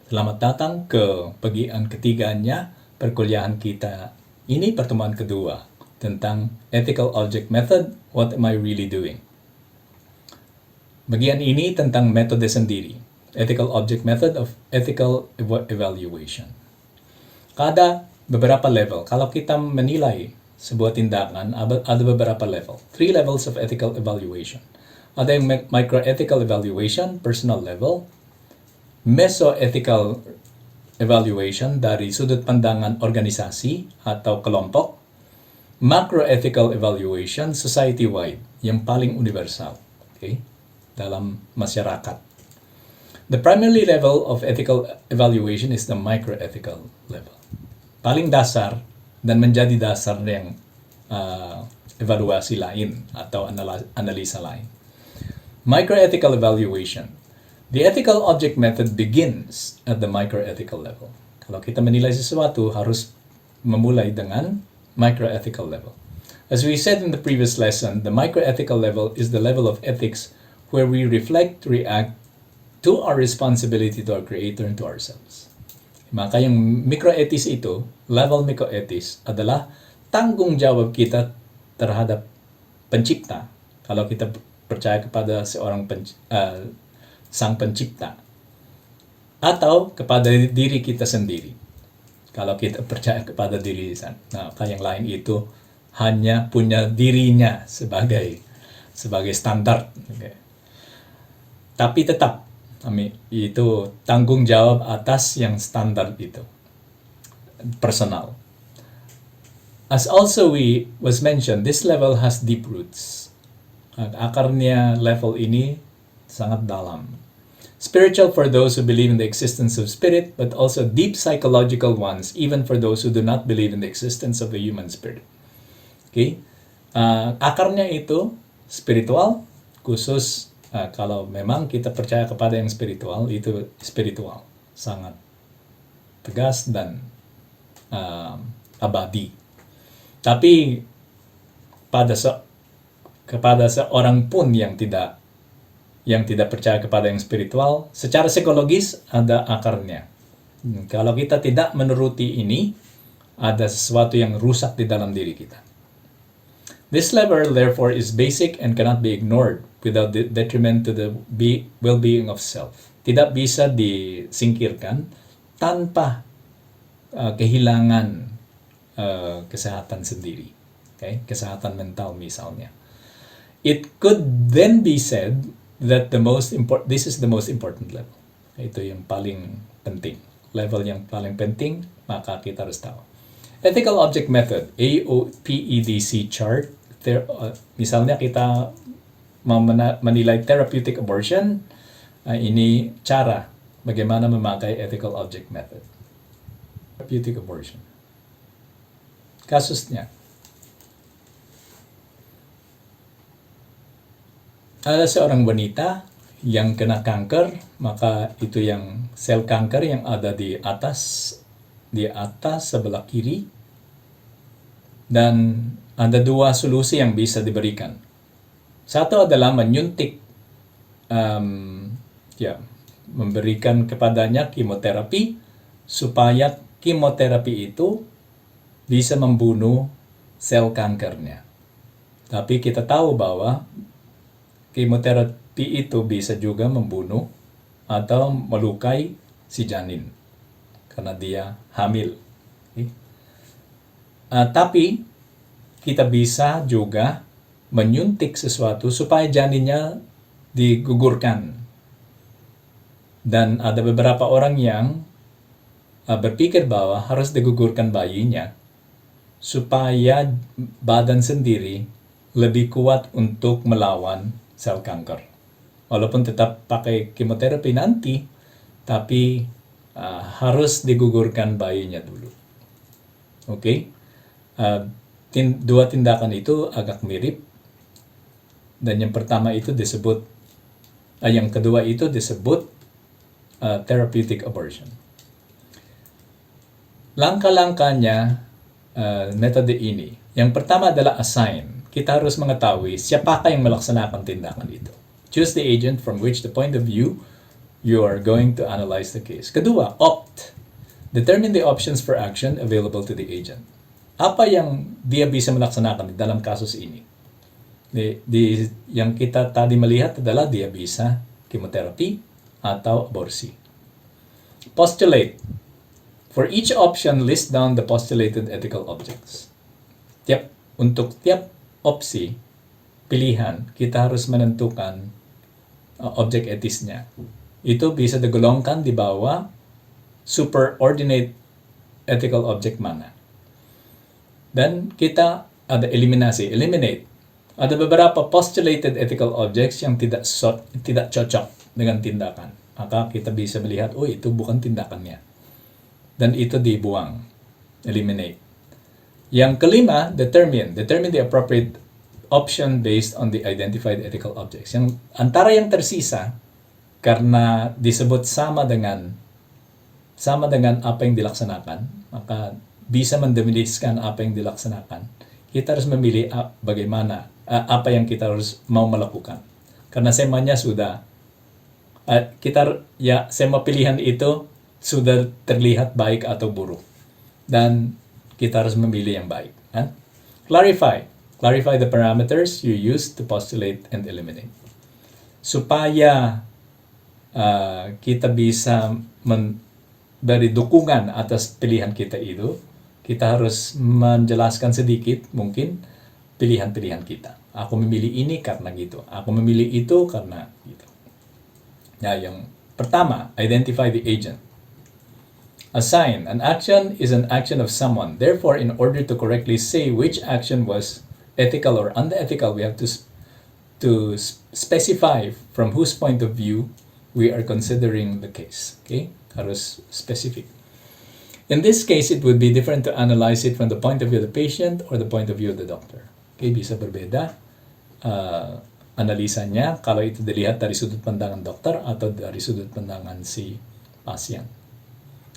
Selamat datang ke bagian ketiganya perkuliahan kita. Ini pertemuan kedua tentang Ethical Object Method, What Am I Really Doing? Bagian ini tentang metode sendiri, Ethical Object Method of Ethical Evaluation. Ada beberapa level. Kalau kita menilai sebuah tindakan, ada beberapa level. 3 levels of ethical evaluation. Ada yang microethical evaluation, personal level, mesoethical evaluation dari sudut pandangan organisasi atau kelompok, macroethical evaluation society-wide, yang paling universal, okay, dalam masyarakat. The primary level of ethical evaluation is the microethical level. Paling dasar dan menjadi dasar yang evaluasi lain atau analisa lain. Microethical evaluation. The ethical object method begins at the microethical level. Kalau kita menilai sesuatu, harus memulai dengan microethical level. As we said in the previous lesson, the microethical level is the level of ethics where we reflect, react to our responsibility to our Creator and to ourselves. Maka yung microethics ito, level microethics, adalah tanggung jawab kita terhadap pencipta. Kalau kita percaya kepada seorang Sang Pencipta, atau kepada diri kita sendiri. Kalau kita percaya kepada diri, nah yang lain itu hanya punya dirinya sebagai standar. Okay. Tapi tetap itu tanggung jawab atas yang standar itu, personal. As also was mentioned, this level has deep roots. Akarnya level ini sangat dalam. Spiritual for those who believe in the existence of spirit, but also deep psychological ones, even for those who do not believe in the existence of a human spirit. Okay? Akarnya itu spiritual, khusus kalau memang kita percaya kepada yang spiritual, itu spiritual, sangat tegas dan abadi. Tapi kepada seorang pun yang tidak percaya kepada yang spiritual, secara psikologis ada akarnya. Kalau kita tidak menuruti ini, ada sesuatu yang rusak di dalam diri kita. This level, therefore, is basic and cannot be ignored without detriment to the well-being of self. Tidak bisa disingkirkan tanpa kehilangan kesehatan sendiri. Okay? Kesehatan mental misalnya. It could then be said that this is the most important level. Ito yung paling penting. Level yang paling penting, maka kita harus tahu. Ethical Object Method, AOPEDC chart. Misalnya kita menilai therapeutic abortion, ini cara bagaimana memakai Ethical Object Method. Therapeutic abortion. Kasusnya, ada seorang wanita yang kena kanker, maka itu yang sel kanker yang ada di atas sebelah kiri, dan ada 2 solusi yang bisa diberikan. Satu adalah menyuntik, memberikan kepadanya kemoterapi supaya kemoterapi itu bisa membunuh sel kankernya. Tapi kita tahu bahwa kemoterapi itu bisa juga membunuh atau melukai si janin karena dia hamil. Okay? Tapi kita bisa juga menyuntik sesuatu supaya janinnya digugurkan. Dan ada beberapa orang yang berpikir bahwa harus digugurkan bayinya supaya badan sendiri lebih kuat untuk melawan sel kanker. Walaupun tetap pakai kemoterapi nanti, tapi harus digugurkan bayinya dulu. Okay? 2 tindakan itu agak mirip. Dan yang pertama itu disebut, yang kedua itu disebut therapeutic abortion. Langkah-langkahnya metode ini. Yang pertama adalah assign. Kita harus mengetahui siapakah yang melaksanakan tindakan itu. Choose the agent from which the point of view you are going to analyze the case. Kedua, opt. Determine the options for action available to the agent. Apa yang dia bisa melaksanakan dalam kasus ini? Yang kita tadi melihat adalah dia bisa chemotherapy atau aborsi. Postulate. For each option, list down the postulated ethical objects. Untuk tiap opsi, pilihan, kita harus menentukan objek etisnya. Itu bisa digolongkan di bawah superordinate ethical object mana. Dan kita ada eliminate. Ada beberapa postulated ethical objects yang tidak cocok dengan tindakan. Maka kita bisa melihat, itu bukan tindakannya. Dan itu dibuang. Eliminate. Yang kelima, determine. Determine the appropriate option based on the identified ethical objects. Yang antara yang tersisa, karena disebut sama dengan apa yang dilaksanakan, maka bisa mendefinisikan apa yang dilaksanakan. Kita harus memilih bagaimana, apa yang kita harus mau melakukan. Karena semanya sudah, sema pilihan itu sudah terlihat baik atau buruk. Dan kita harus memilih yang baik. Clarify. Clarify the parameters you use to postulate and eliminate. Supaya kita bisa dari dukungan atas pilihan kita itu, kita harus menjelaskan sedikit mungkin pilihan-pilihan kita. Aku memilih ini karena gitu. Aku memilih itu karena gitu. Nah, yang pertama, identify the agent. Assign. An action is an action of someone. Therefore, in order to correctly say which action was ethical or unethical, we have to specify from whose point of view we are considering the case. Okay? Harus specific. In this case, it would be different to analyze it from the point of view of the patient or the point of view of the doctor. Okay? Bisa berbeda analisanya kalau itu dilihat dari sudut pandangan dokter atau dari sudut pandangan si pasien.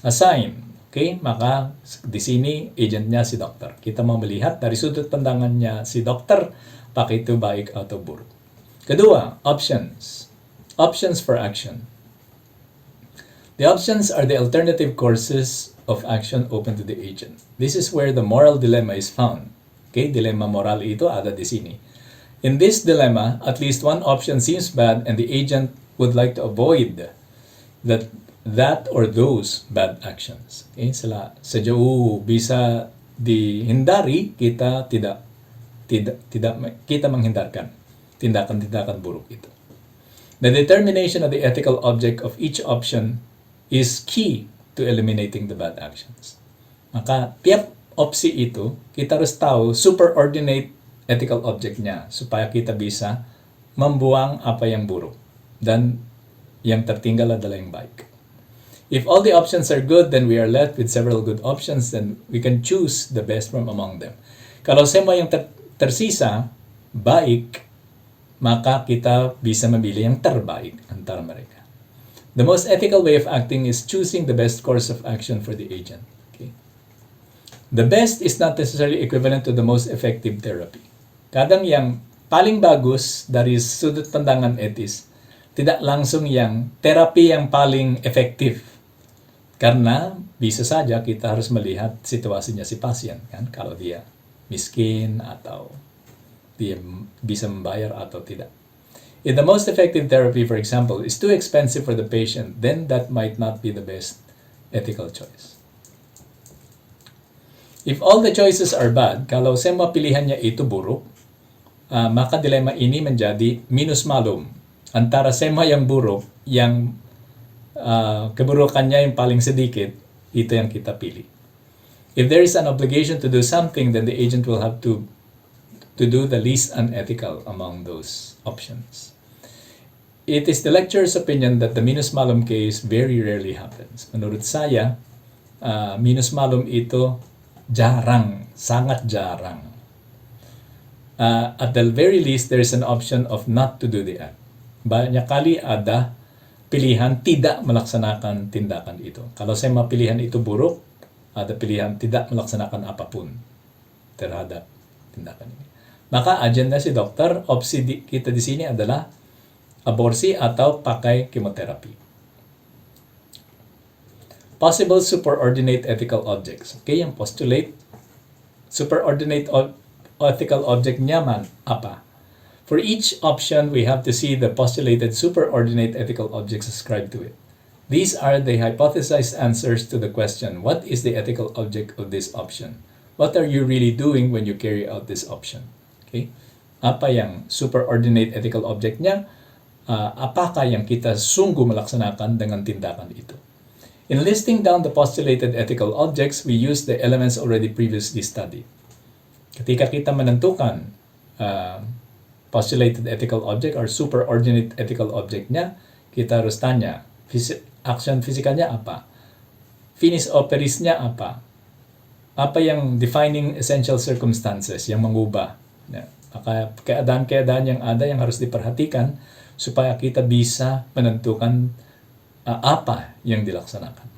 Assign. Okay? Maka di sini agentnya si dokter. Kita mau melihat dari sudut pandangannya si dokter, pakai itu baik atau buruk. Kedua, options. Options for action. The options are the alternative courses of action open to the agent. This is where the moral dilemma is found. Okay? Dilemma moral itu ada di sini. In this dilemma, at least one option seems bad and the agent would like to avoid that or those bad actions. Okay? Sejauh bisa dihindari, kita tidak kita menghindarkan tindakan-tindakan buruk itu. The determination of the ethical object of each option is key to eliminating the bad actions. Maka tiap opsi itu kita harus tahu superordinate ethical object-nya supaya kita bisa membuang apa yang buruk dan yang tertinggal adalah yang baik. If all the options are good, then we are left with several good options, then we can choose the best from among them. Kalau semua yang tersisa baik, maka kita bisa memilih yang terbaik antara mereka. The most ethical way of acting is choosing the best course of action for the agent. Okay? The best is not necessarily equivalent to the most effective therapy. Kadang yang paling bagus dari sudut pandangan etis, tidak langsung yang terapi yang paling efektif. Karena bisa saja kita harus melihat situasinya si pasien, kan? Kalau dia miskin atau dia bisa membayar atau tidak. If the most effective therapy, for example, is too expensive for the patient, then that might not be the best ethical choice. If all the choices are bad, kalau semua pilihannya itu buruk, maka dilema ini menjadi minus malum antara semua yang buruk, yang keburukannya yang paling sedikit, itu yang kita pilih. If there is an obligation to do something, then the agent will have to do the least unethical among those options. It is the lecturer's opinion that the minus malum case very rarely happens. Menurut saya, minus malum itu jarang, sangat jarang. At the very least, there is an option of not to do the act. Banyak kali ada pilihan tidak melaksanakan tindakan itu. Kalau semua pilihan itu buruk, ada pilihan tidak melaksanakan apapun terhadap tindakan ini. Maka agenda si dokter, opsi kita di sini adalah aborsi atau pakai kemoterapi. Possible superordinate ethical objects. Okay, yung postulate, superordinate ethical object niya man, apa? For each option, we have to see the postulated superordinate ethical objects ascribed to it. These are the hypothesized answers to the question, what is the ethical object of this option? What are you really doing when you carry out this option? Okay? Apa yang superordinate ethical object niya? Apakah yang kita sungguh melaksanakan dengan tindakan itu? In listing down the postulated ethical objects, we use the elements already previously studied. Ketika kita menentukan postulated ethical object or superordinate ethical object niya, kita harus tanya, action fisikanya apa? Finis operisnya apa? Apa yang defining essential circumstances yang mengubah? Maka keadaan-keadaan yang ada yang harus diperhatikan supaya kita bisa menentukan apa yang dilaksanakan.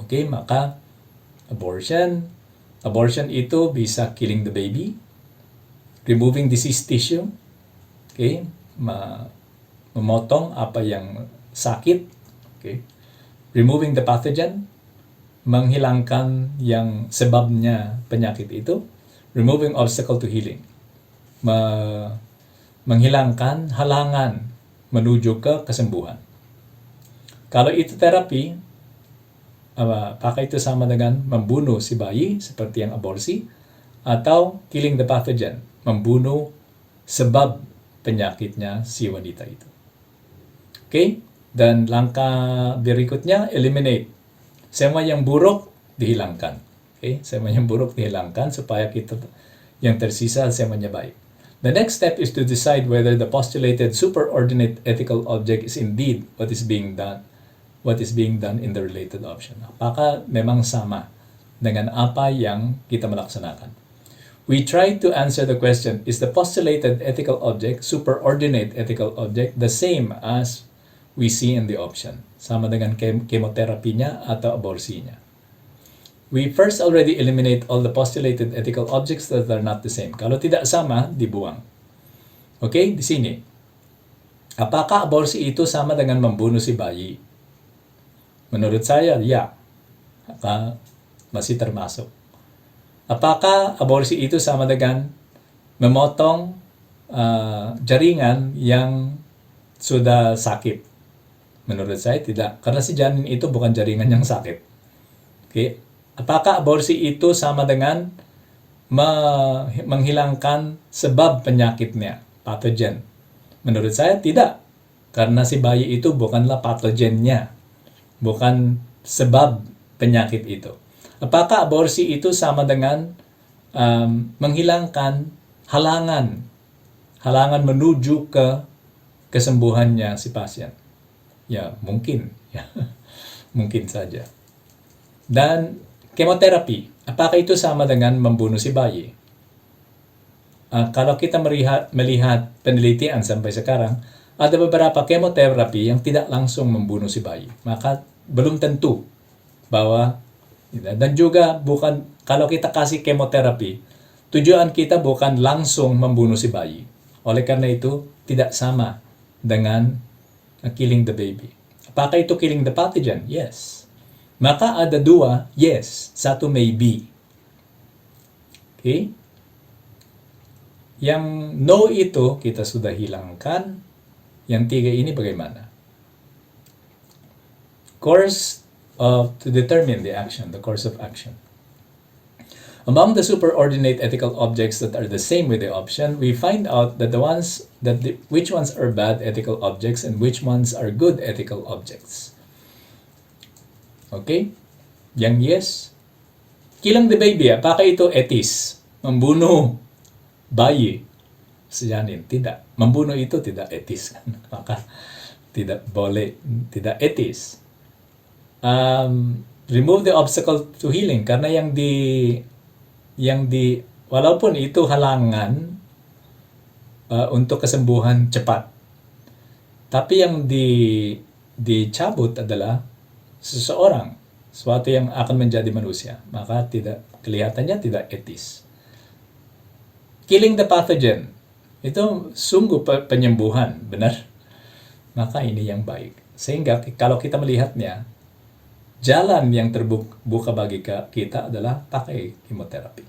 Okay, maka abortion itu bisa killing the baby, removing diseased tissue, okay, memotong apa yang sakit, okay, removing the pathogen, menghilangkan yang sebabnya penyakit itu, removing obstacle to healing, menghilangkan halangan menuju ke kesembuhan. Kalau itu terapi, apakah itu sama dengan membunuh si bayi seperti yang aborsi, atau killing the pathogen, membunuh sebab penyakitnya si wanita itu. Okay? Dan langkah berikutnya, eliminate. Semua yang buruk dihilangkan. Okay? Semua yang buruk dihilangkan supaya kita yang tersisa semuanya baik. The next step is to decide whether the postulated superordinate ethical object is indeed what is being done in the related option. Apakah memang sama dengan apa yang kita melaksanakan? We try to answer the question, is the postulated ethical object, superordinate ethical object, the same as we see in the option? Sama dengan chemoterapinya atau aborsinya. We first already eliminate all the postulated ethical objects that are not the same. Kalau tidak sama, dibuang. Okay, di sini. Apakah aborsi itu sama dengan membunuh si bayi? Menurut saya, ya. Masih termasuk. Apakah aborsi itu sama dengan memotong jaringan yang sudah sakit? Menurut saya tidak. Karena si janin itu bukan jaringan yang sakit. Okay. Apakah aborsi itu sama dengan menghilangkan sebab penyakitnya, patogen? Menurut saya tidak. Karena si bayi itu bukanlah patogennya. Bukan sebab penyakit itu. Apakah aborsi itu sama dengan menghilangkan halangan menuju ke kesembuhannya si pasien? Ya, mungkin. Ya. Mungkin saja. Dan kemoterapi, apakah itu sama dengan membunuh si bayi? Kalau kita melihat penelitian sampai sekarang, ada beberapa kemoterapi yang tidak langsung membunuh si bayi. Maka belum tentu bahwa, dan juga bukan, kalau kita kasih kemoterapi, tujuan kita bukan langsung membunuh si bayi. Oleh karena itu, tidak sama dengan killing the baby. Apakah itu killing the pathogen? Yes. Maka ada dua, yes. Satu maybe. Okay? Yang no itu kita sudah hilangkan. Yang tiga ini bagaimana? Course to determine the action, the course of action. Among the superordinate ethical objects that are the same with the option, we find out that which ones are bad ethical objects and which ones are good ethical objects. Okay? Yang yes. Killing the baby, apakah itu etis? Membunuh bayi si janin? Tidak. Membunuh itu tidak etis. Maka tidak boleh, tidak etis. Remove the obstacle to healing. Karena walaupun itu halangan untuk kesembuhan cepat. Tapi yang dicabut adalah seseorang, sesuatu yang akan menjadi manusia, maka kelihatannya tidak etis. Killing the pathogen, itu sungguh penyembuhan, benar? Maka ini yang baik. Sehingga kalau kita melihatnya, jalan yang terbuka bagi kita adalah pakai chemotherapy.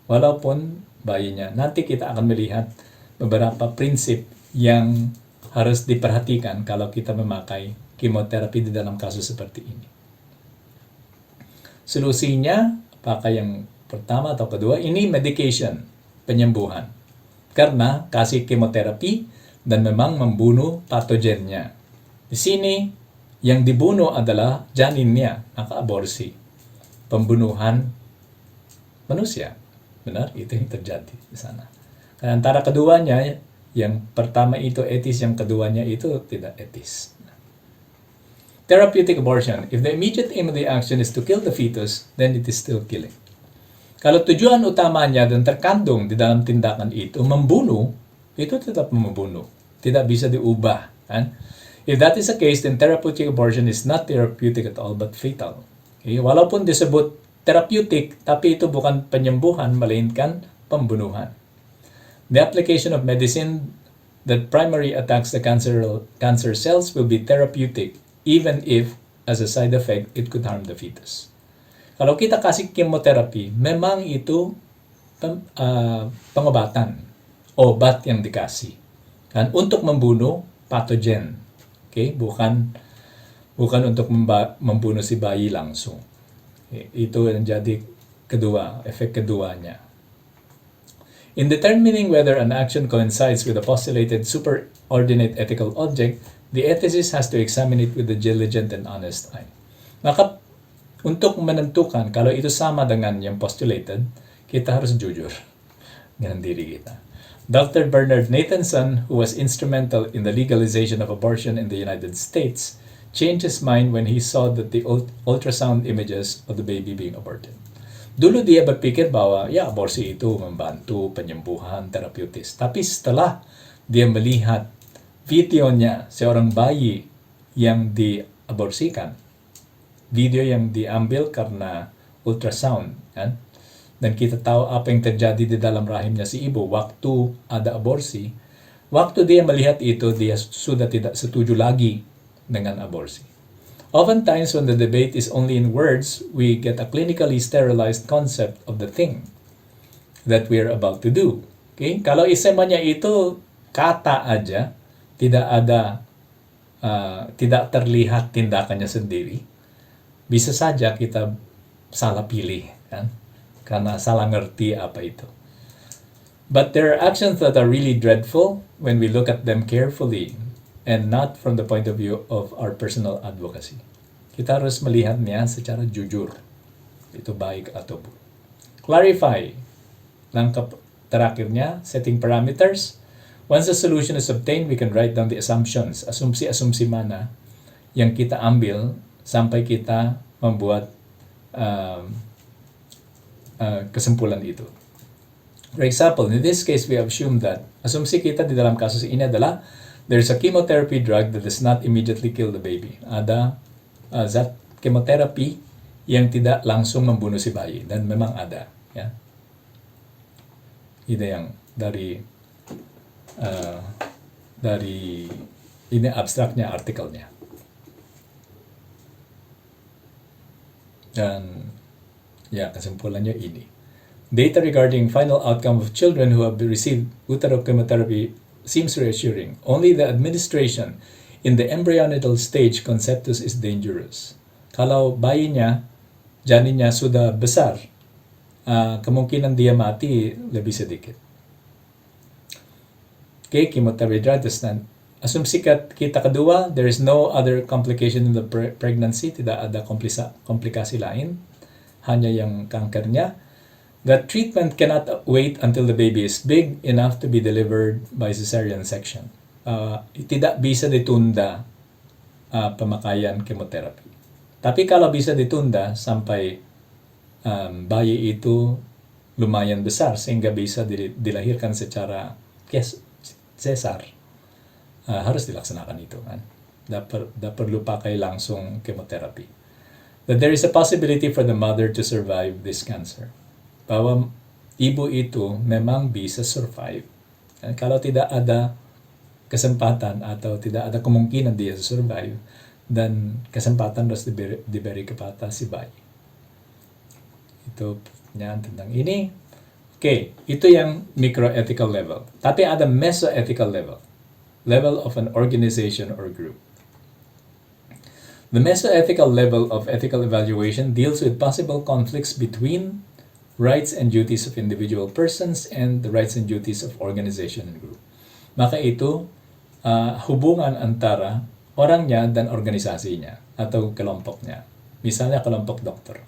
Walaupun bayinya, nanti kita akan melihat beberapa prinsip yang harus diperhatikan kalau kita memakai chemotherapy di dalam kasus seperti ini. Solusinya, pakai yang pertama atau kedua, ini medication, penyembuhan. Karena kasih chemoterapi dan memang membunuh patogennya. Di sini, yang dibunuh adalah janinnya, maka aborsi. Pembunuhan manusia. Benar? Itu yang terjadi di sana. Karena antara keduanya, yang pertama itu etis, yang keduanya itu tidak etis. Therapeutic abortion. If the immediate aim of the action is to kill the fetus, then it is still killing. Kalau tujuan utamanya dan terkandung di dalam tindakan itu membunuh, itu tetap membunuh. Tidak bisa diubah. Kan? If that is the case, then therapeutic abortion is not therapeutic at all but fatal. Okay? Walaupun disebut therapeutic, tapi itu bukan penyembuhan, melainkan pembunuhan. The application of medicine that primarily attacks the cancer cells will be therapeutic, even if, as a side effect, it could harm the fetus. Kalau kita kasih chemotherapy, memang itu pengobatan, obat yang dikasih. Kan? Untuk membunuh patogen. Okay? Bukan untuk membunuh si bayi langsung. Okay? Itu yang jadi efek keduanya. In determining whether an action coincides with a postulated superordinate ethical object, the ethicist has to examine it with a diligent and honest eye. Maka, untuk menentukan kalau itu sama dengan yang postulated, kita harus jujur dengan diri kita. Dr. Bernard Nathanson, who was instrumental in the legalization of abortion in the United States, changed his mind when he saw that the ultrasound images of the baby being aborted. Dulu dia berpikir bahwa aborsi itu membantu penyembuhan terapeutis. Tapi setelah dia melihat videonya seorang bayi yang diaborsikan, video yang diambil karena ultrasound, kan? Dan kita tahu apa yang terjadi di dalam rahimnya si ibu waktu ada aborsi. Waktu dia melihat itu, dia sudah tidak setuju lagi dengan aborsi. Oftentimes, when the debate is only in words, we get a clinically sterilized concept of the thing that we are about to do. Okay? Kalau isemanya itu kata aja, tidak terlihat tindakannya sendiri, bisa saja kita salah pilih, kan? Karena salah ngerti apa itu. But there are actions that are really dreadful when we look at them carefully and not from the point of view of our personal advocacy. Kita harus melihatnya secara jujur. Itu baik atau buruk. Clarify. Langkah terakhirnya, setting parameters. Once a solution is obtained, we can write down the assumptions. Asumsi-asumsi mana yang kita ambil sampai kita membuat kesimpulan itu. For example, in this case, we assume that asumsi kita di dalam kasus ini adalah there's a chemotherapy drug that does not immediately kill the baby. Ada zat chemotherapy yang tidak langsung membunuh si bayi, dan memang ada. Ya. Ini yang dari ini abstraknya artikelnya. Dan kesimpulannya ini. Data regarding final outcome of children who have received uterochemotherapy seems reassuring. Only the administration in the embryonital stage conceptus is dangerous. Kalau bayinya, janinnya sudah besar, kemungkinan dia mati lebih sedikit. Okay, chemotherapy drug does not. Asumsi kita kedua, there is no other complication in the pregnancy, tidak ada komplikasi lain, hanya yang kankernya. That treatment cannot wait until the baby is big enough to be delivered by cesarean section. Tidak bisa ditunda pemakaian chemotherapy. Tapi kalau bisa ditunda sampai bayi itu lumayan besar sehingga bisa dilahirkan secara sesar, harus dilaksanakan itu, kan? Tidak perlu pakai langsung chemotherapy. That there is a possibility for the mother to survive this cancer. Bahwa ibu itu memang bisa survive. Kalau tidak ada kesempatan atau tidak ada kemungkinan dia survive, dan kesempatan harus diberi kepada si bayi. Itu pertanyaan tentang ini. Oke, itu yang microethical level. Tapi ada mesoethical level. Level of an organization or group. The mesoethical level of ethical evaluation deals with possible conflicts between rights and duties of individual persons and the rights and duties of organization and group. Maka itu hubungan antara orangnya dan organisasinya atau kelompoknya. Misalnya kelompok dokter.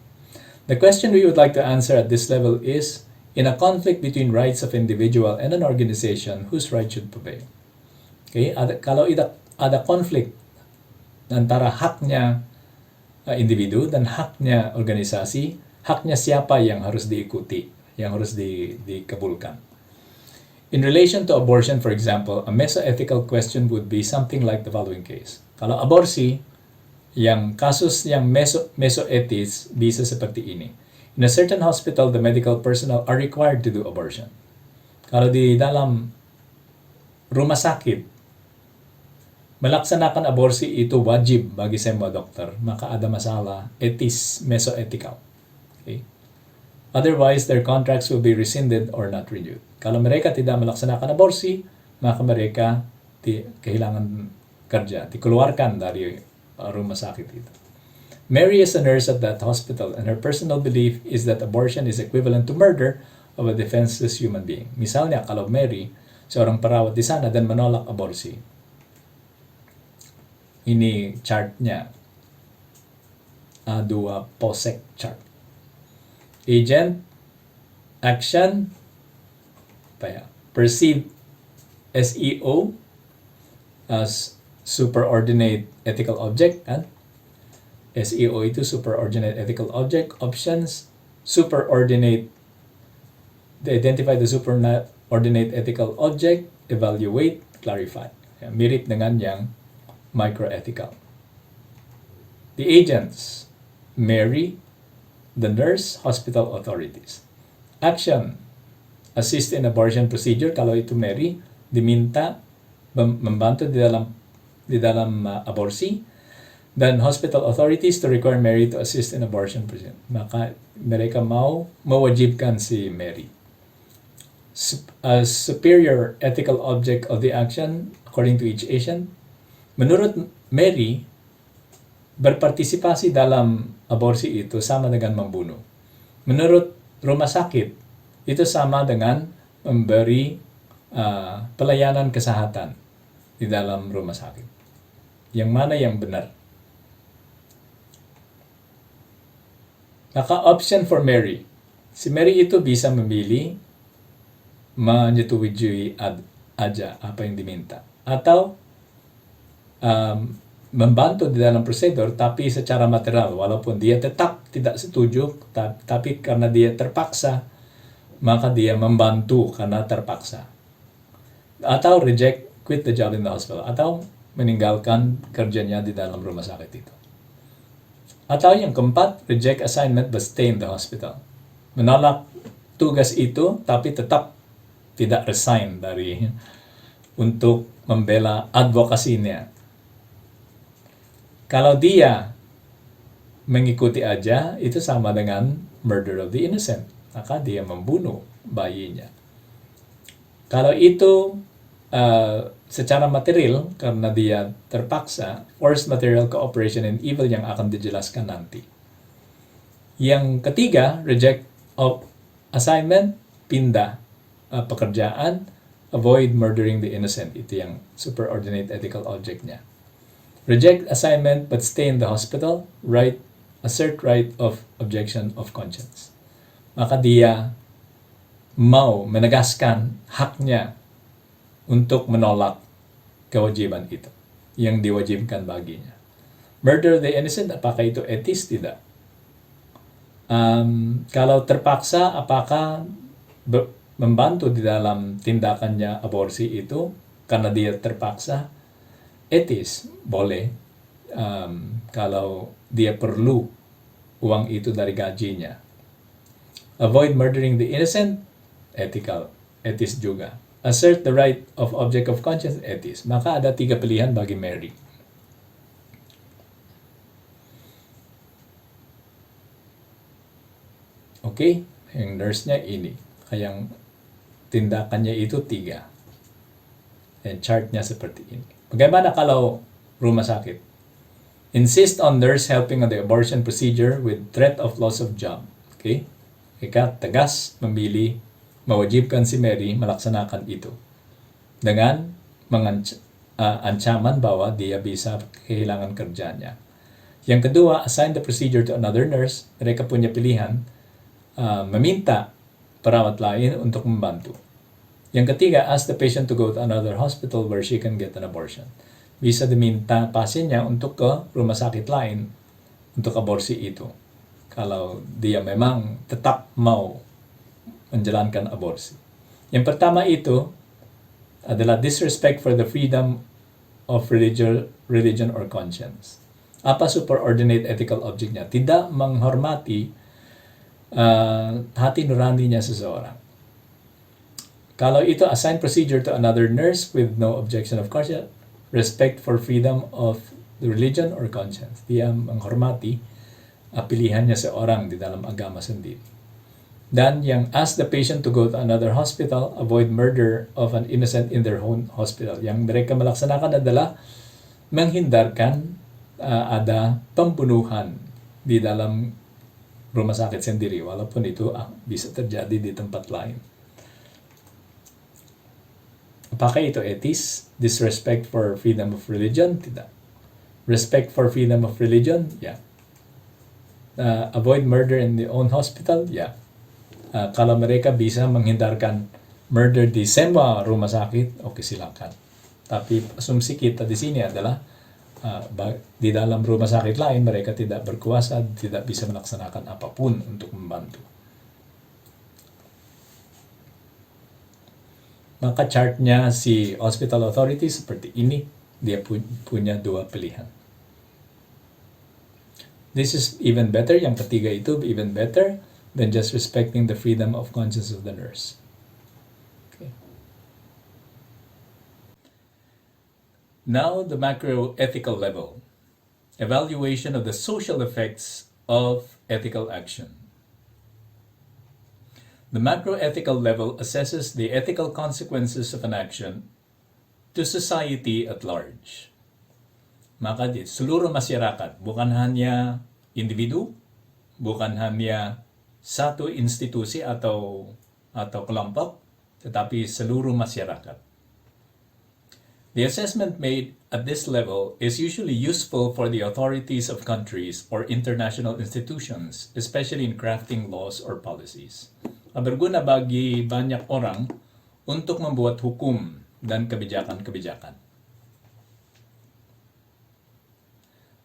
The question we would like to answer at this level is, in a conflict between rights of individual and an organization, whose right should prevail? Okay, kalau ada konflik antara haknya individu dan haknya organisasi, haknya siapa yang harus diikuti, yang harus dikabulkan. In relation to abortion, for example, a mesoethical question would be something like the following case. Kalau aborsi, yang kasus yang mesoetis bisa seperti ini. In a certain hospital, the medical personnel are required to do abortion. Kalau di dalam rumah sakit, melaksanakan aborsi itu wajib bagi semua dokter, maka ada masalah etis, mesoethical. Okay? Otherwise, their contracts will be rescinded or not renewed. Kalau mereka tidak melaksanakan aborsi, maka mereka kehilangan kerja, dikeluarkan dari rumah sakit itu. Mary is a nurse at that hospital and her personal belief is that abortion is equivalent to murder of a defenseless human being. Misalnya, kalau Mary, seorang perawat di sana dan menolak aborsi, ini chartnya, dua POSEC chart. Agent, action, perceive SEO as superordinate ethical object, kan? SEO itu superordinate ethical object. Options, superordinate, identify the superordinate ethical object, evaluate, clarify. Mirip dengan yang microethical. The agents, Mary, the nurse, hospital authorities. Action, assist in abortion procedure. Kalau itu Mary, diminta membantu di dalam aborsi, dan hospital authorities to require Mary to assist in abortion procedure. Maka mereka mewajibkan si Mary. A superior ethical object of the action according to each agent. Menurut Mary, berpartisipasi dalam aborsi itu sama dengan membunuh. Menurut rumah sakit, itu sama dengan memberi pelayanan kesehatan di dalam rumah sakit. Yang mana yang benar? Maka option for Mary. Si Mary itu bisa memilih menyetujui aja apa yang diminta. Atau membantu di dalam prosedur tapi secara material, walaupun dia tetap tidak setuju, tapi karena dia terpaksa, maka dia membantu karena terpaksa. Atau reject, quit the job in the hospital, atau meninggalkan kerjanya di dalam rumah sakit itu. Atau yang keempat, reject assignment but stay in the hospital. Menolak tugas itu tapi tetap tidak resign untuk membela advokasinya. Kalau dia mengikuti aja, itu sama dengan murder of the innocent. Maka dia membunuh bayinya. Kalau itu secara material, karena dia terpaksa, forced material cooperation in evil yang akan dijelaskan nanti. Yang ketiga, reject of assignment, pindah pekerjaan, avoid murdering the innocent. Itu yang superordinate ethical object-nya. Reject assignment but stay in the hospital, assert right of objection of conscience. Maka dia mau menegaskan haknya untuk menolak kewajiban itu yang diwajibkan baginya. Murder the innocent, apakah itu etis? Tidak. Kalau terpaksa, apakah membantu di dalam tindakannya aborsi itu karena dia terpaksa? Etis, boleh. Kalau dia perlu uang itu dari gajinya. Avoid murdering the innocent, ethical, etis juga. Assert the right of object of conscience, etis. Maka ada 3 pilihan bagi Mary. Okay? Yung nurse niya, ini. Kayang tindakan niya itu 3. And chart niya seperti ini. Bagaimana kalau rumah sakit? Insist on nurse helping on the abortion procedure with threat of loss of job. Okay? Ika, tegas memilih, mewajibkan si Mary melaksanakan itu. Dengan ancaman bahwa dia bisa kehilangan kerjanya. Yang kedua, assign the procedure to another nurse. Mereka punya pilihan, meminta perawat lain untuk membantu. Yang ketiga, ask the patient to go to another hospital where she can get an abortion. Bisa diminta pasiennya untuk ke rumah sakit lain untuk aborsi itu. Kalau dia memang tetap mau menjalankan aborsi. Yang pertama itu adalah disrespect for the freedom of religion or conscience. Apa superordinate ethical object-nya? Tidak menghormati hati nurani niya seseorang. Kalau itu assign procedure to another nurse with no objection, of course, respect for freedom of the religion or conscience. Dia menghormati pilihan niya seorang di dalam agama sendiri. Dan yang ask the patient to go to another hospital, avoid murder of an innocent in their own hospital. Yang mereka melaksanakan adalah menghindarkan ada pembunuhan di dalam rumah sakit sendiri, walaupun itu bisa terjadi di tempat lain. Apakah itu etis? Disrespect for freedom of religion? Tidak. Respect for freedom of religion? Yeah. Avoid murder in the own hospital? Yeah. Kalau mereka bisa menghindarkan murder di semua rumah sakit, okay, silakan. Tapi asumsi kita di sini adalah di dalam rumah sakit lain mereka tidak berkuasa, tidak bisa melaksanakan apapun untuk membantu. Maka chartnya si hospital authority seperti ini, dia punya 2 pilihan. This is even better, yang ketiga itu even better than just respecting the freedom of conscience of the nurse. Okay. Now the macro-ethical level. Evaluation of the social effects of ethical action. The macro-ethical level assesses the ethical consequences of an action to society at large. Maka di seluruh masyarakat, bukan hanya individu, bukan hanya satu institusi atau kelompok, tetapi seluruh masyarakat. The assessment made at this level is usually useful for the authorities of countries or international institutions, especially in crafting laws or policies. Berguna bagi banyak orang untuk membuat hukum dan kebijakan-kebijakan.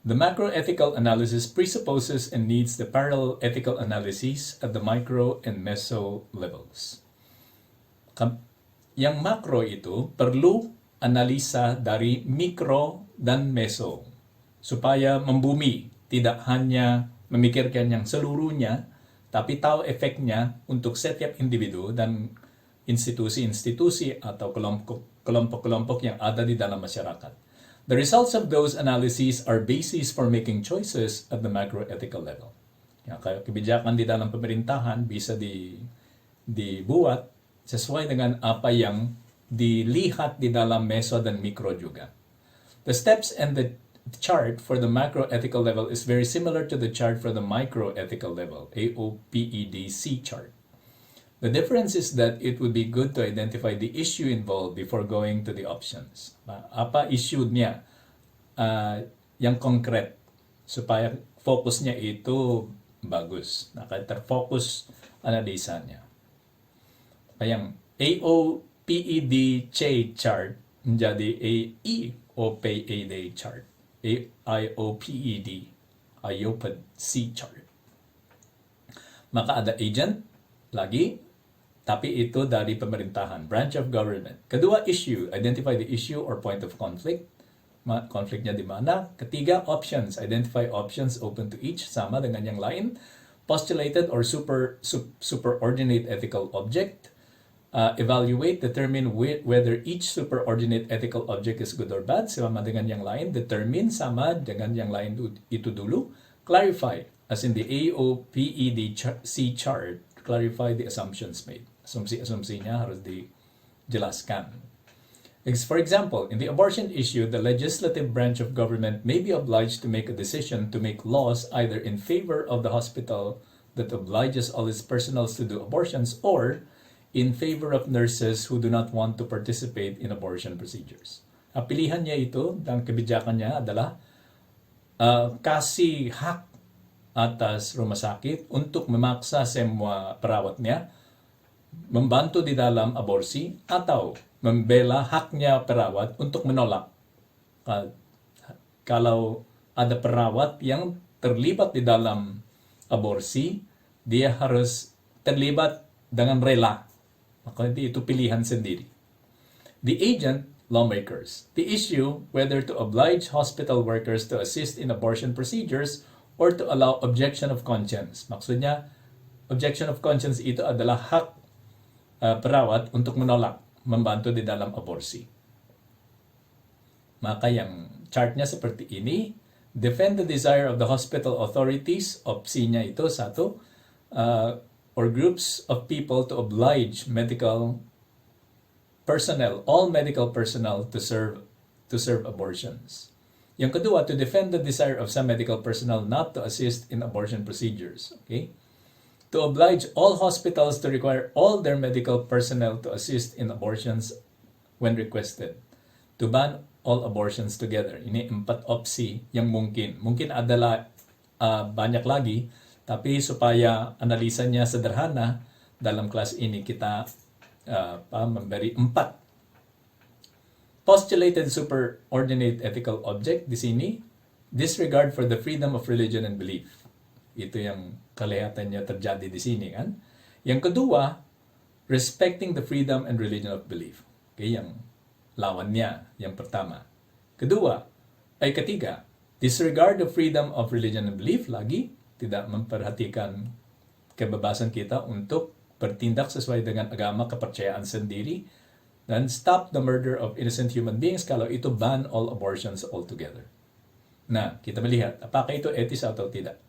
The macroethical analysis presupposes and needs the parallel ethical analyses at the micro and meso levels. Yang makro itu perlu analisa dari mikro dan meso supaya membumi, tidak hanya memikirkan yang seluruhnya, tapi tahu efeknya untuk setiap individu dan institusi-institusi atau kelompok-kelompok yang ada di dalam masyarakat. The results of those analyses are basis for making choices at the macroethical level. Ya, kebijakan di dalam pemerintahan bisa dibuat sesuai dengan apa yang dilihat di dalam meso dan mikro juga. The steps and the chart for the macroethical level is very similar to the chart for the microethical level, AOPEDC chart. The difference is that it would be good to identify the issue involved before going to the options. Apa issue niya? Yang konkret, supaya focus niya itu bagus. Terfokus analisa niya. Kaya AOPEDC chart menjadi AEOPED chart. IOPED chart. Maka ada agent, lagi, tapi itu dari pemerintahan, branch of government. Kedua, issue, identify the issue or point of conflict. Konfliknya di mana? Ketiga, options, identify options open to each, sama dengan yang lain. Postulated or superordinate ethical object. Evaluate, determine whether each superordinate ethical object is good or bad, sama dengan yang lain. Determine, sama dengan yang lain itu dulu. Clarify, as in the AOPEDC chart, clarify the assumptions made. Asumsi niya harus dijelaskan. For example, in the abortion issue, the legislative branch of government may be obliged to make a decision to make laws either in favor of the hospital that obliges all its personnel to do abortions or in favor of nurses who do not want to participate in abortion procedures. Pilihan niya ito, ang kebijakan niya adalah kasih hak atas rumah sakit untuk memaksa semua perawat niya membantu di dalam aborsi atau membela haknya perawat untuk menolak. Kalau ada perawat yang terlibat di dalam aborsi, dia harus terlibat dengan rela. Maka itu pilihan sendiri. The agent, lawmakers. The issue whether to oblige hospital workers to assist in abortion procedures or to allow objection of conscience. Maksudnya, objection of conscience ito adalah hak perawat untuk menolak membantu di dalam aborsi. Maka yang chart niya seperti ini, defend the desire of the hospital authorities, opsi niya ito, satu, or groups of people to oblige medical personnel, all medical personnel to serve abortions. Yung kedua, to defend the desire of some medical personnel not to assist in abortion procedures. Okay? To oblige all hospitals to require all their medical personnel to assist in abortions when requested. To ban all abortions together. Ini 4 opsi yang mungkin. Mungkin adalah banyak lagi, tapi supaya analisa niya sederhana, dalam kelas ini kita memberi 4. Postulated superordinate ethical object di sini, disregard for the freedom of religion and belief. Ito yung kalihatan niya terjadi di sini kan. Yang kedua, respecting the freedom and religion of belief. Okay, yung lawan niya, yung pertama. Ketiga, disregard the freedom of religion and belief. Lagi, tidak memperhatikan kebebasan kita untuk bertindak sesuai dengan agama kepercayaan sendiri. Dan stop the murder of innocent human beings. Kalau itu ban all abortions altogether. Nah, kita melihat, apakah itu etis atau tidak?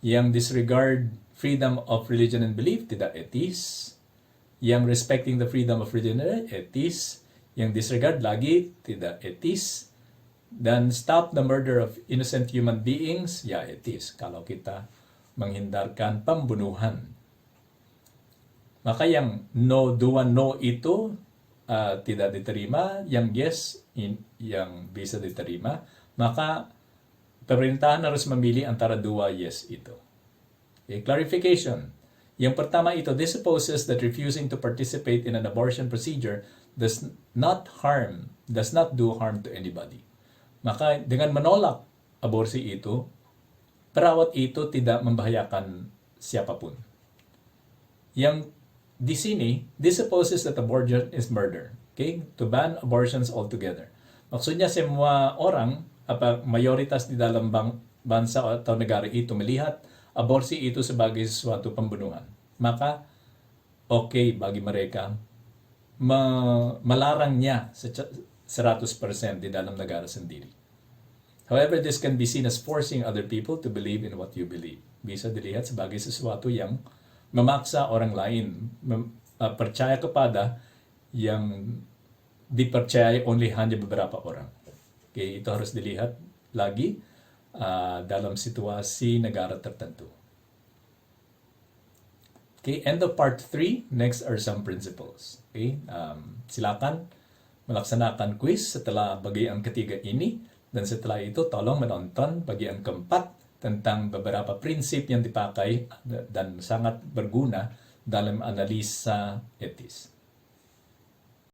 Yang disregard freedom of religion and belief, tidak etis. Yang respecting the freedom of religion, etis. Yang disregard lagi, tidak etis. Dan stop the murder of innocent human beings, ya etis. Kalau kita menghindarkan pembunuhan. Maka yang no itu tidak diterima, yang yes yang bisa diterima, maka pemerintahan harus memilih antara 2 yes itu. Okay, clarification. Yang pertama ito, this supposes that refusing to participate in an abortion procedure does not do harm to anybody. Maka dengan menolak aborsi itu, perawat itu tidak membahayakan siapapun. Yang di sini, this supposes that abortion is murder. Okay? To ban abortions altogether. Maksudnya semua orang, mayoritas di dalam bansa atau negara itu melihat aborsi itu sebagai suatu pembunuhan. Maka, okay bagi mereka melarang niya 100% di dalam negara sendiri. However, this can be seen as forcing other people to believe in what you believe. Bisa dilihat sebagai sesuatu yang memaksa orang lain percaya kepada yang dipercayai hanya beberapa orang. Okay, itu harus dilihat lagi dalam situasi negara tertentu. Okay, end of part 3. Next are some principles. Okay, silakan melaksanakan quiz setelah bagian ketiga ini, dan setelah itu tolong menonton bagian keempat tentang beberapa prinsip yang dipakai dan sangat berguna dalam analisa etis.